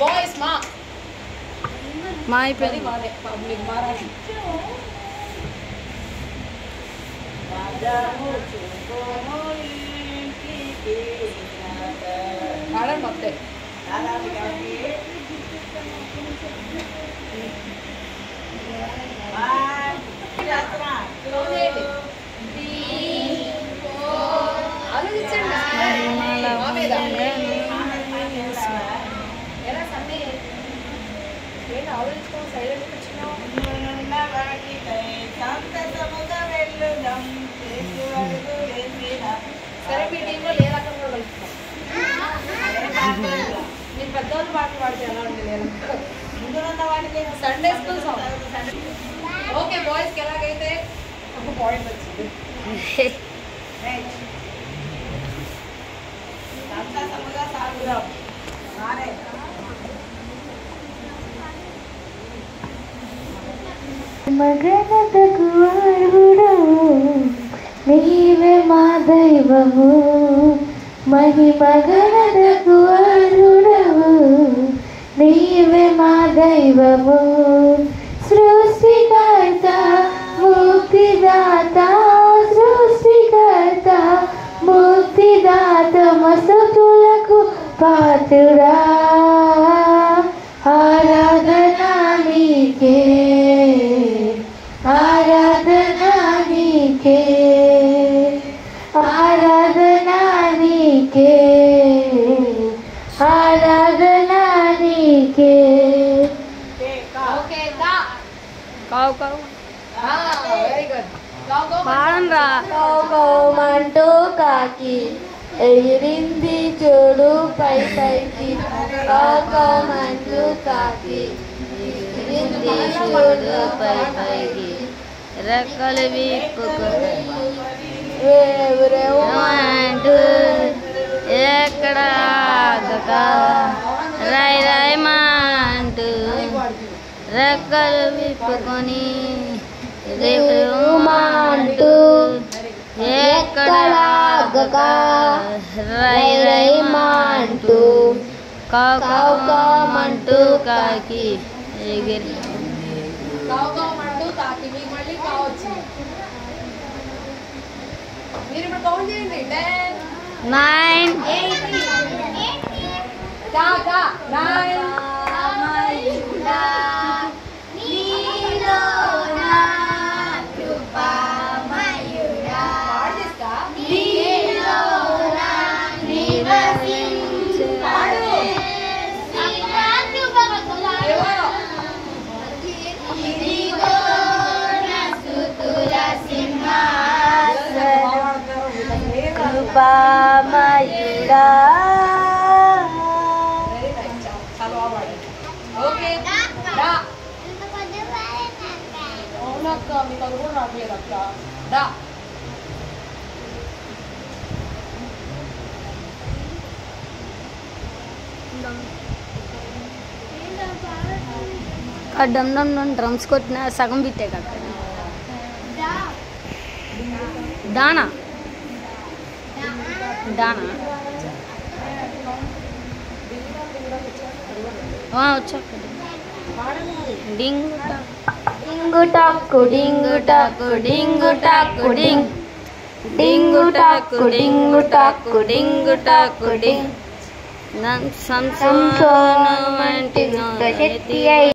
Boys మా అయిపోయింది. Public మారాలి. ఆడండి వస్తే ఆలోచించుకోవాలి. సైలెంట్ వచ్చినావు. సరే మీ టీంలో లేదక్కడ కూడా కలుపుతాం. మీరు పెద్దవాళ్ళు పాటలు పాడితే ఎలా ఉండేది సండే స్కూల్ సాంగ్. ఓకే బాయ్స్కి ఎలాగైతే ఒక పాయింట్ వచ్చింది. మగనతకు అర్హుడవు నీవే మా దైవము, మహిమగనతకు అర్హుడవు నీవే మా దైవము. సృష్టికర్త ముక్తిదాత, సృష్టికర్త ముక్తిదాత మస్తుతులకు పాత్రుడా, ఆరాధనా నీకే, ఆరాధనా నీకే, ఆరాధనా నీకే, ఆరాధనా నీకే. ఓకే దా కావు కావు వెరీ గుడ్. పాడంరా. కౌకౌమంటూ కాకి ఎగిరింది చూడు పై పైకి, కౌకౌమంటూ కాకి ఎగిరింది చూడు పై పైకి, రెక్కలు విప్పుకొని వేవురేవుమంటూ ఎక్కడ ఆగక రై రై మంటూ రెక్కలు విప్పుకొని రేవుమంటూ ఎక్కడ ఆగక రై రై మంటూ కౌకౌమంటూ కాకి ఎగిరి కావుకామంటూ తాకి. మీకు మళ్ళీ కావచ్చు. మీరు ఇప్పుడు కౌంట్ చేయండి. 10 9 దా దా 9 కృపామయుడా. ఓకే దా. అవునక్క మీకు అది కూడా రావట్లేదు అక్క. దా డమ్ డమ్ డమ్ డ్రమ్స్ కొట్టిన సగం బిట్టే కదా. దానా దానా వచ్చాక డింగ్ డింగు టాకు డింగు టాకు డింగు టాకు డింగ్, డింగు టాకు డింగు టాకు డింగు టాకు డింగ్. సంసోను వంటి శక్తి అయి